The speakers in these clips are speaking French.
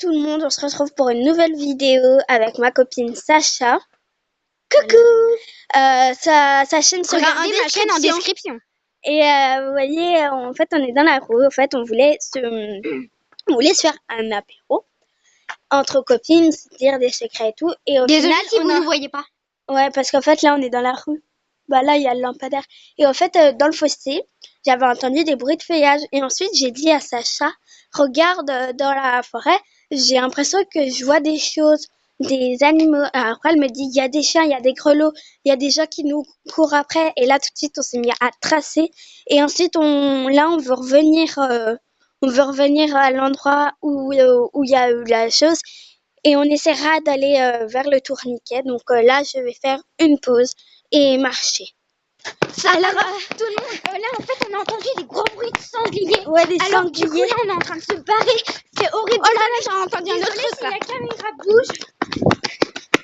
tout le monde, on se retrouve pour une nouvelle vidéo avec ma copine Sacha. Coucou. Sa chaîne sera en Regardez ma chaîne en description. Et vous voyez, en fait, on est dans la rue. En fait, on voulait se faire un apéro entre copines, se dire des secrets et tout. Et au Désolée final, si vous ne voyez pas. Ouais, parce qu'en fait, là, on est dans la rue. Bah là, il y a le lampadaire. Et en fait, dans le fossé, j'avais entendu des bruits de feuillage. Et ensuite, j'ai dit à Sacha, regarde dans la forêt, j'ai l'impression que je vois des choses, des animaux. Alors après, elle me dit, il y a des chiens, il y a des grelots, il y a des gens qui nous courent après. Et là, tout de suite, on s'est mis à tracer. Et ensuite, on veut revenir, à l'endroit où il y a eu la chose. Et on essaiera d'aller vers le tourniquet. Donc là, je vais faire une pause et marcher. Alors, tout le monde, là, en fait, on a entendu des gros bruits de sangliers. Ouais, des Alors, sangliers. du coup, là, on est en train de se barrer. C'est horrible. Oh là là, j'ai entendu un autre Désolée truc si là. la caméra bouge.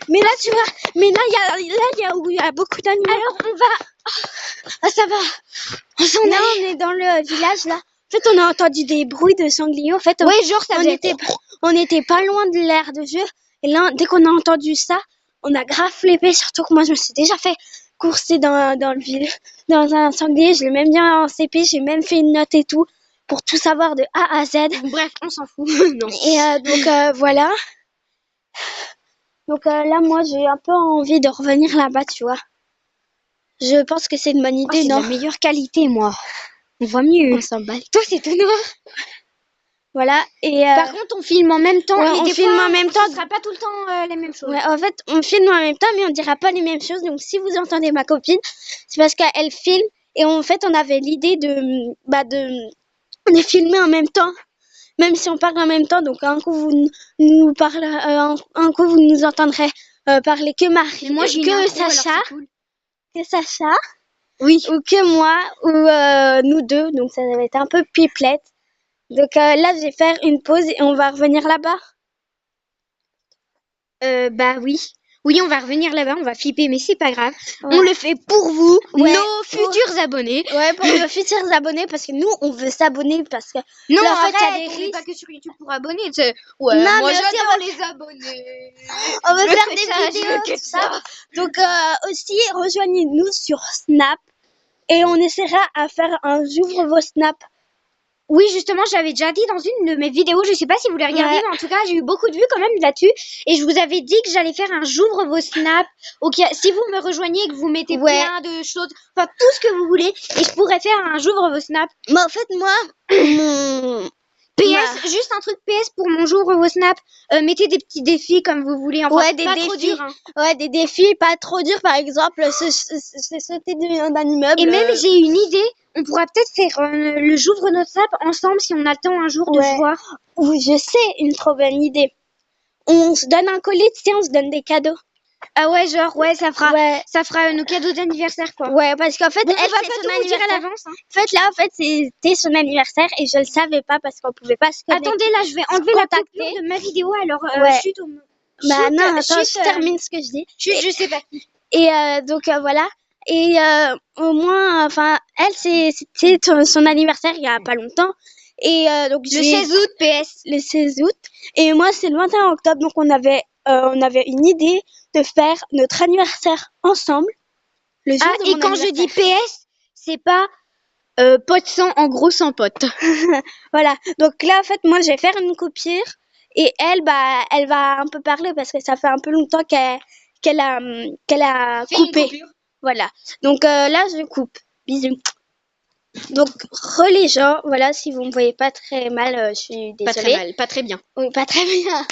Mais là, tu vois, mais là, il y a beaucoup d'animaux. Alors, on va... Ah, ça va. On s'en Là, est. on est dans le village, là. En fait, on a entendu des bruits de sangliers. En fait, Ouais, genre, ça faisait... on était pas loin de l'aire de jeu. Et là, dès qu'on a entendu ça, on a grave flippé. Surtout que moi, je me suis déjà fait courser dans un sanglier. Je l'ai même bien en CP. J'ai même fait une note et tout pour tout savoir de A à Z. Bref, on s'en fout. Non. Et donc, voilà. Donc là, moi, j'ai un peu envie de revenir là-bas, tu vois. Je pense que c'est une bonne idée, c'est non? de la meilleure qualité, moi. On voit mieux. On s'en bat. Toi, c'est tout noir. Voilà. Et Par contre, on filme en même temps. ouais, et on des filme fois, en même ce temps. sera pas tout le temps les mêmes choses. Ouais, en fait, on filme en même temps, mais on dira pas les mêmes choses. Donc, si vous entendez ma copine, c'est parce qu'elle filme. Et en fait, on avait l'idée de filmer en même temps. Même si on parle en même temps. Donc, un coup, vous nous parlez, un coup, vous nous entendrez parler que Marie, Moi, j'ai que Sacha. Cool. Que Sacha. Oui. Ou que moi, ou nous deux. Donc, ça va être un peu pipelette. Donc là, je vais faire une pause et on va revenir là-bas. Bah oui. Oui, on va revenir là-bas, on va flipper, mais c'est pas grave. Ouais. On le fait pour vous, Ouais, nos futurs abonnés. Ouais, pour nos futurs abonnés, parce que nous, on veut s'abonner parce que Non, là, en fait, il y a des on n'est risques. pas que sur YouTube pour abonner. Ouais, Non, moi mais aussi, j'adore les abonnés. On veut Je faire fais des ça, je vidéos, veux que tout ça. Donc aussi, rejoignez-nous sur Snap et on essaiera à faire un j'ouvre vos Snap. Oui, justement, j'avais déjà dit dans une de mes vidéos, je sais pas si vous les regardez, Ouais. mais en tout cas, j'ai eu beaucoup de vues quand même là-dessus. Et je vous avais dit que j'allais faire un j'ouvre vos snaps. Ok, si vous me rejoignez et que vous mettez plein de choses, enfin tout ce que vous voulez, et je pourrais faire un j'ouvre vos snaps. Mais en fait, moi, mon PS, juste un truc PS pour mon j'ouvre vos snaps. Mettez des petits défis comme vous voulez. Enfin, ouais, des pas défis. trop dur, hein. Ouais, des défis pas trop durs, par exemple, se sauter d'un immeuble. Et même, j'ai une idée. On pourra peut-être faire le j'ouvre notre snap ensemble si on a le temps un jour de se voir. Oui, je sais, une trop bonne idée. On se donne un colis, tu sais, on se donne des cadeaux. Ah ouais, genre, ouais, ça fera nos cadeaux d'anniversaire, quoi. Ouais, parce qu'en fait, Bon, elle, on va c'est pas son tout vous dire à anniversaire. l'avance, hein. En fait, là, c'était son anniversaire et je le savais pas parce qu'on pouvait pas se connecter. Attendez, là, je vais enlever la coupure de ma vidéo, alors chut au Bah non, attends, je termine ce que je dis. Chut, je sais pas. Et donc voilà. Et au moins, enfin, elle, c'était son anniversaire il y a pas longtemps. Et donc Le 16 août, PS. Le 16 août. Et moi, c'est le 21 octobre. Donc on avait une idée de faire notre anniversaire ensemble. Le jour de mon quand je dis PS, c'est pas pote sans, en gros sans pote. Voilà. Donc là, en fait, moi, je vais faire une coupure. Et elle, bah, elle va un peu parler parce que ça fait un peu longtemps qu'elle a coupé. Voilà. Donc là, je coupe. Bisous. Donc, les gens, voilà, si vous me voyez pas très mal, je suis désolée. Pas très mal, pas très bien. Oui, pas très bien.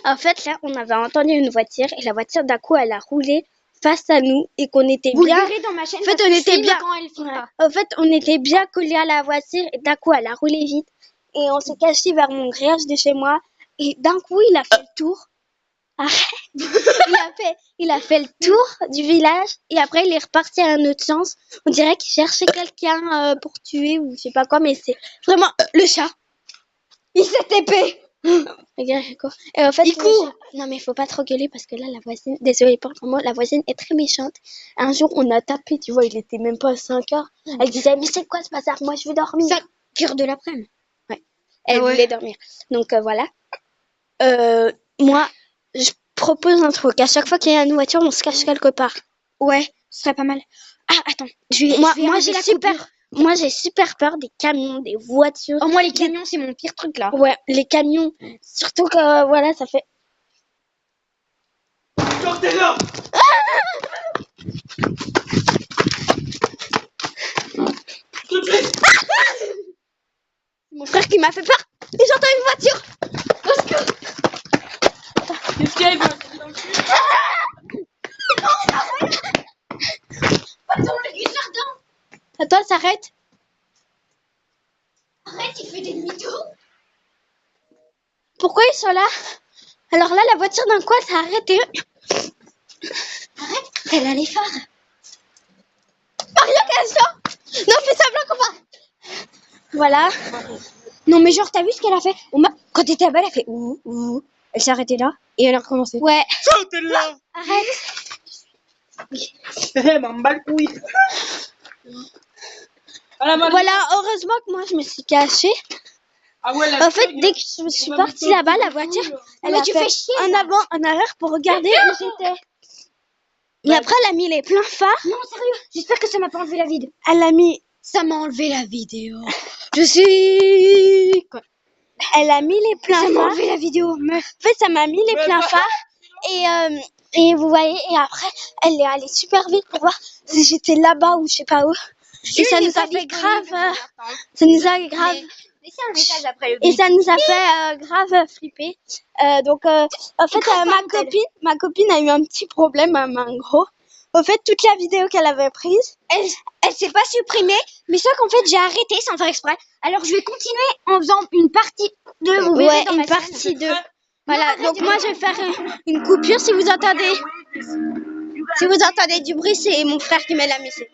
En fait, là, on avait entendu une voiture et la voiture, d'un coup, elle a roulé face à nous et qu'on était vous bien. Le verrez dans ma chaîne. En fait, on était bien. Quand elle filme pas. En fait, on était bien collés à la voiture et d'un coup, elle a roulé vite et on s'est caché vers mon grillage de chez moi et d'un coup, il a fait le tour. Arrête. Il a fait le tour du village et après il est reparti à un autre sens. On dirait qu'il cherchait quelqu'un pour tuer ou je sais pas quoi, mais c'est vraiment le chat. Il s'est TP. Regarde quoi. Et en fait, il court. Non mais faut pas trop gueuler parce que là la voisine, désolée pour le moment, la voisine est très méchante. Un jour on a tapé, tu vois, il était même pas 5 heures. Elle disait mais c'est quoi ce bazar, moi je veux dormir. 5 heures de l'après-midi. Ouais. Elle voulait dormir. Donc voilà. Moi, je propose un truc. À chaque fois qu'il y a une voiture, on se cache quelque part. Ouais, ce serait pas mal. Ah, attends, je vais Moi, enlever la coupure. moi, j'ai super peur des camions, des voitures. Oh, moi, les camions, c'est mon pire truc, là. Ouais, les camions. Surtout que, voilà, ça fait... Sortez-la! Tout de suite! C'est mon frère qui m'a fait peur. Et j'entends une voiture. Qu'est-ce qu'il y a, Eva? Attends, elle s'arrête. Arrête, il fait des demi-tours. Pourquoi ils sont là? Alors là, la voiture d'un coin s'est arrêtée. Arrête, elle a les phares. Maria, cache-toi. Non, fais semblant qu'on va. Voilà. Non, mais genre, t'as vu ce qu'elle a fait? Quand t'étais là-bas, elle a fait ouh, ouh. Elle s'est arrêtée là et elle a recommencé. Ouais. Sortez-la! Arrête. Eh, m'en bats le couille! Voilà, heureusement que moi, je me suis cachée. Ah ouais, En fait, dès que je suis partie là-bas, la voiture, elle Mais a tu fait fais chier, en ça. avant, en arrière pour regarder où j'étais. Mais après, elle a mis les pleins phares. Non, sérieux, j'espère que ça m'a pas enlevé la vidéo. Elle a mis... Ça m'a enlevé la vidéo. Je suis... Quoi? Elle a mis les pleins Ça m'a phares. enlevé la vidéo, meuf. En fait, ça m'a mis les pleins phares. Et vous voyez, et après, elle est allée super vite pour voir si j'étais là-bas ou je sais pas où. Et ça nous a fait grave... ça nous a grave... Laissez un message après le Et ça nous a fait grave flipper. Donc, en fait, ma copine a eu un petit problème, un gros. Au fait, toute la vidéo qu'elle avait prise, Elle s'est pas supprimée, mais sauf qu'en fait, j'ai arrêté sans faire exprès. Alors, je vais continuer en faisant une partie 2. Vous verrez ouais, dans une ma chaîne. partie 2. Voilà, donc moi, je vais faire une coupure. Si vous entendez du bruit, c'est mon frère qui met la musique.